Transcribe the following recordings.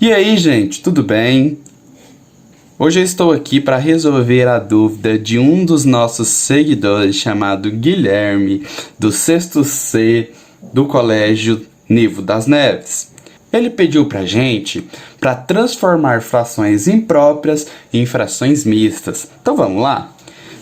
E aí, gente, tudo bem? Hoje eu estou aqui para resolver a dúvida de um dos nossos seguidores chamado Guilherme, do 6º C do Colégio Nivo das Neves. Ele pediu para a gente para transformar frações impróprias em frações mistas. Então vamos lá?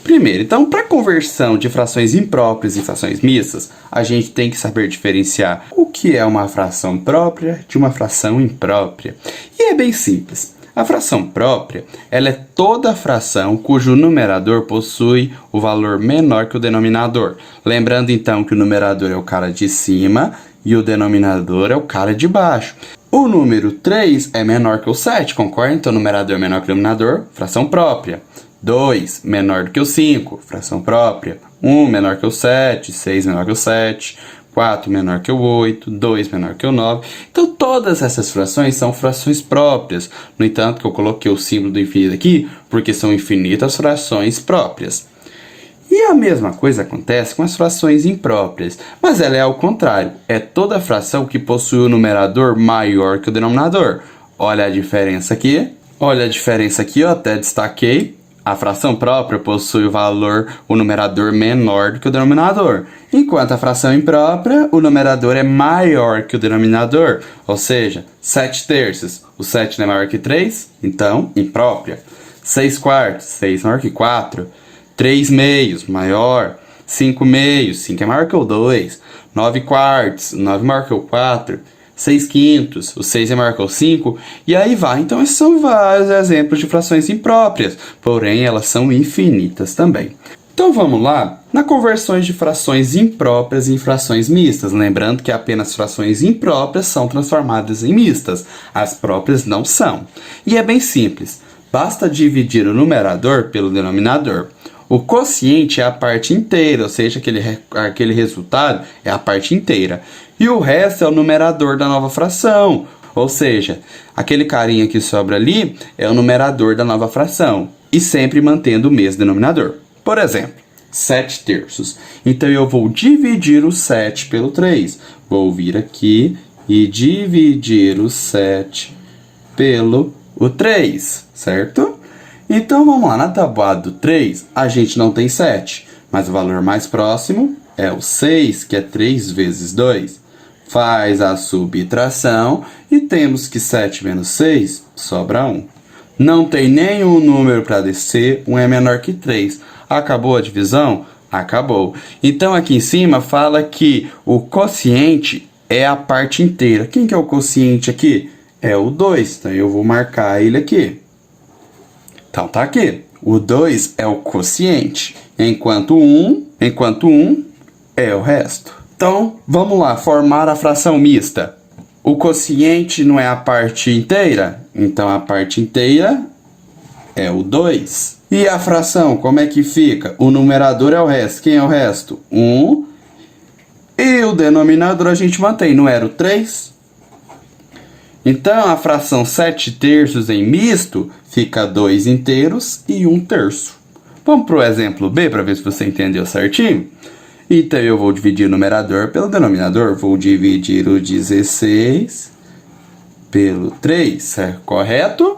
Primeiro, então, para conversão de frações impróprias em frações mistas, a gente tem que saber diferenciar o que é uma fração própria de uma fração imprópria. E é bem simples. A fração própria, ela é toda fração cujo numerador possui o valor menor que o denominador. Lembrando então que o numerador é o cara de cima e o denominador é o cara de baixo. O número 3 é menor que o 7, concorda? Então o numerador é menor que o denominador, fração própria. 2 menor do que o 5, fração própria. 1 menor que o 7, 6 menor que o 7, 4 menor que o 8, 2 menor que o 9. Então todas essas frações são frações próprias. No entanto, que eu coloquei o símbolo do infinito aqui, porque são infinitas frações próprias. E a mesma coisa acontece com as frações impróprias, mas ela é ao contrário. É toda fração que possui o numerador maior que o denominador. Olha a diferença aqui. Olha a diferença aqui, eu até destaquei. A fração própria possui o numerador menor do que o denominador, enquanto a fração imprópria, o numerador é maior que o denominador, ou seja, 7 terços, o 7 não é maior que 3, então imprópria. 6 quartos, 6 maior que 4, 3 meios, maior, 5 meios, 5 é maior que o 2, 9 quartos, 9 maior que o 4, 6 quintos, o 6 é maior que o 5, e aí vai. Então, esses são vários exemplos de frações impróprias, porém, elas são infinitas também. Então, vamos lá na conversões de frações impróprias em frações mistas. Lembrando que apenas frações impróprias são transformadas em mistas, as próprias não são. E é bem simples, basta dividir o numerador pelo denominador. O quociente é a parte inteira, ou seja, aquele resultado é a parte inteira. E o resto é o numerador da nova fração, ou seja, aquele carinha que sobra ali é o numerador da nova fração. E sempre mantendo o mesmo denominador. Por exemplo, 7 terços. Então eu vou dividir o 7 pelo 3. Vou vir aqui e dividir o 7 pelo 3, certo? Então vamos lá, na tabuada do 3 a gente não tem 7, mas o valor mais próximo é o 6, que é 3 vezes 2. Faz a subtração e temos que 7 menos 6 sobra 1. Não tem nenhum número para descer, 1 é menor que 3. Acabou a divisão? Acabou. Então aqui em cima fala que o quociente é a parte inteira. Quem que é o quociente aqui? É o 2, então eu vou marcar ele aqui. Então tá aqui, o 2 é o quociente, enquanto 1 é o resto. Então, vamos lá, formar a fração mista. O quociente não é a parte inteira, então a parte inteira é o 2. E a fração, como é que fica? O numerador é o resto. Quem é o resto? 1. E o denominador a gente mantém, não era o 3? Então, a fração 7 terços em misto fica 2 inteiros e 1 terço. Vamos para o exemplo B para ver se você entendeu certinho? Então, eu vou dividir o numerador pelo denominador. Vou dividir o 16 pelo 3, certo? Correto?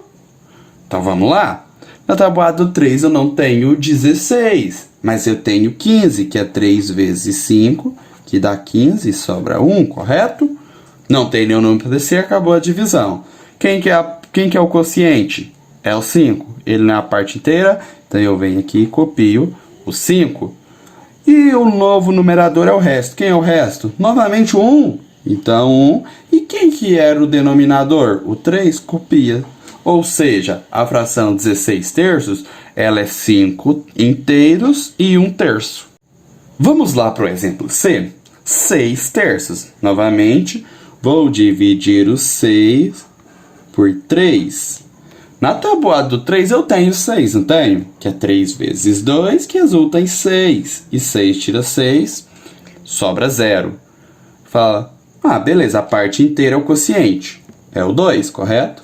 Então, vamos lá. Na tabuada do 3 eu não tenho 16, mas eu tenho 15, que é 3 vezes 5, que dá 15 e sobra 1, correto? Não tem nenhum número para descer, acabou a divisão. Quem que é o quociente? É o 5. Ele não é a parte inteira, então eu venho aqui e copio o 5. E o novo numerador é o resto. Quem é o resto? Novamente o 1. Então 1. E quem que era o denominador? O 3, copia. Ou seja, a fração 16 terços, ela é 5 inteiros e 1 terço. Vamos lá para o exemplo C. 6 terços. Novamente, vou dividir o 6 por 3. Na tabuada do 3 eu tenho 6, não tenho? Que é 3 vezes 2, que resulta em 6. E 6 tira 6, sobra 0. Fala, beleza, a parte inteira é o quociente. É o 2, correto?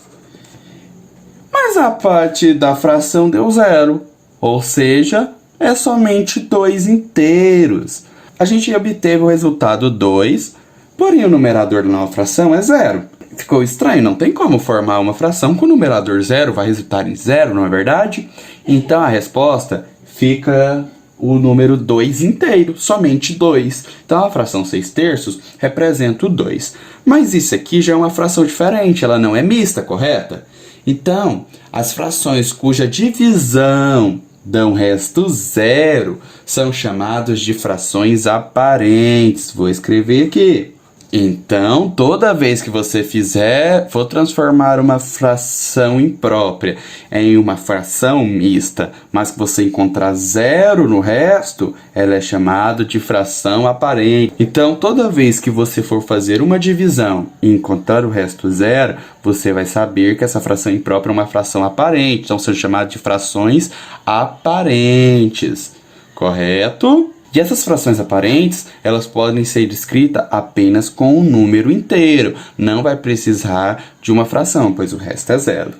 Mas a parte da fração deu 0. Ou seja, é somente 2 inteiros. A gente obteve o resultado 2, porém o numerador da nova fração é 0. Ficou estranho, não tem como formar uma fração com o numerador zero, vai resultar em zero, não é verdade? Então a resposta fica o número 2 inteiro, somente 2. Então a fração 6/3 representa o 2. Mas isso aqui já é uma fração diferente, ela não é mista, correta? Então, as frações cuja divisão dão resto zero são chamadas de frações aparentes. Vou escrever aqui. Então, toda vez que você for transformar uma fração imprópria em uma fração mista, mas que você encontrar zero no resto, ela é chamada de fração aparente. Então, toda vez que você for fazer uma divisão e encontrar o resto zero, você vai saber que essa fração imprópria é uma fração aparente. Então, são chamadas de frações aparentes. Correto? E essas frações aparentes, elas podem ser escritas apenas com um número inteiro. Não vai precisar de uma fração, pois o resto é zero.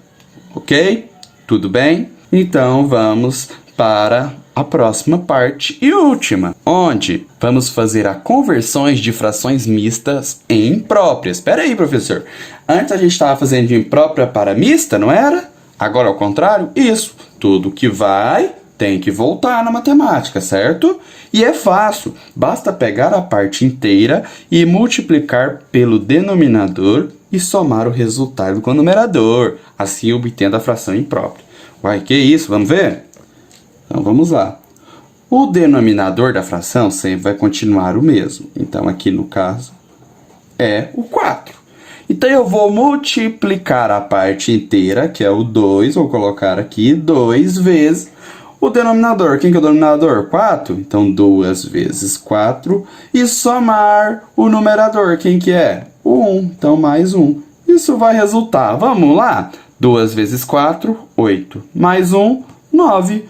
Ok? Tudo bem? Então, vamos para a próxima parte e última, onde vamos fazer a conversões de frações mistas em impróprias. Espera aí, professor. Antes a gente estava fazendo de imprópria para mista, não era? Agora, ao contrário? Isso. Tudo que vai tem que voltar na matemática, certo? E é fácil, basta pegar a parte inteira e multiplicar pelo denominador e somar o resultado com o numerador, assim obtendo a fração imprópria. Uai, que isso? Vamos ver? Então vamos lá. O denominador da fração sempre vai continuar o mesmo. Então aqui no caso é o 4. Então eu vou multiplicar a parte inteira, que é o 2, vou colocar aqui 2 vezes o denominador. Quem que é o denominador? 4. Então, 2 vezes 4. E somar o numerador. Quem que é? O 1. Então, mais 1. Isso vai resultar. Vamos lá? 2 vezes 4, 8. Mais 1, 9.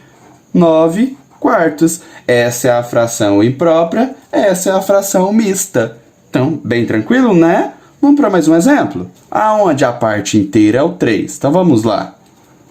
9 quartos. Essa é a fração imprópria. Essa é a fração mista. Então, bem tranquilo, né? Vamos para mais um exemplo? Aonde a parte inteira é o 3. Então, vamos lá.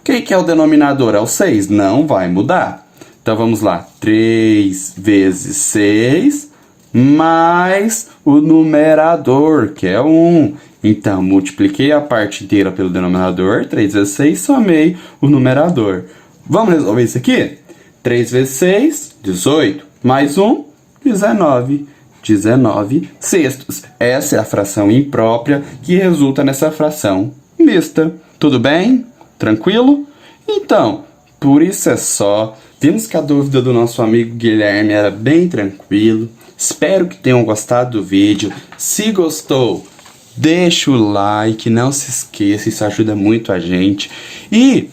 Quem que é o denominador? É o 6. Não vai mudar. Então, vamos lá. 3 vezes 6 mais o numerador, que é 1. Então, multipliquei a parte inteira pelo denominador. 3 vezes 6, somei o numerador. Vamos resolver isso aqui? 3 vezes 6, 18. Mais 1, 19. 19 sextos. Essa é a fração imprópria que resulta nessa fração mista. Tudo bem? Tranquilo? Então, por isso é só. Vimos que a dúvida do nosso amigo Guilherme era bem tranquilo. Espero que tenham gostado do vídeo. Se gostou, deixa o like, não se esqueça, isso ajuda muito a gente. E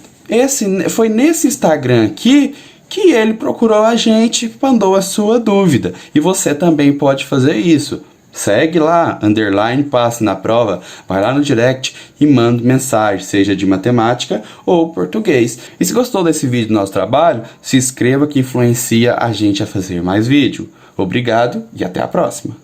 foi nesse Instagram aqui que ele procurou a gente e mandou a sua dúvida. E você também pode fazer isso. Segue lá, _passe na prova, vai lá no direct e manda mensagem, seja de matemática ou português. E se gostou desse vídeo do nosso trabalho, se inscreva que influencia a gente a fazer mais vídeo. Obrigado e até a próxima.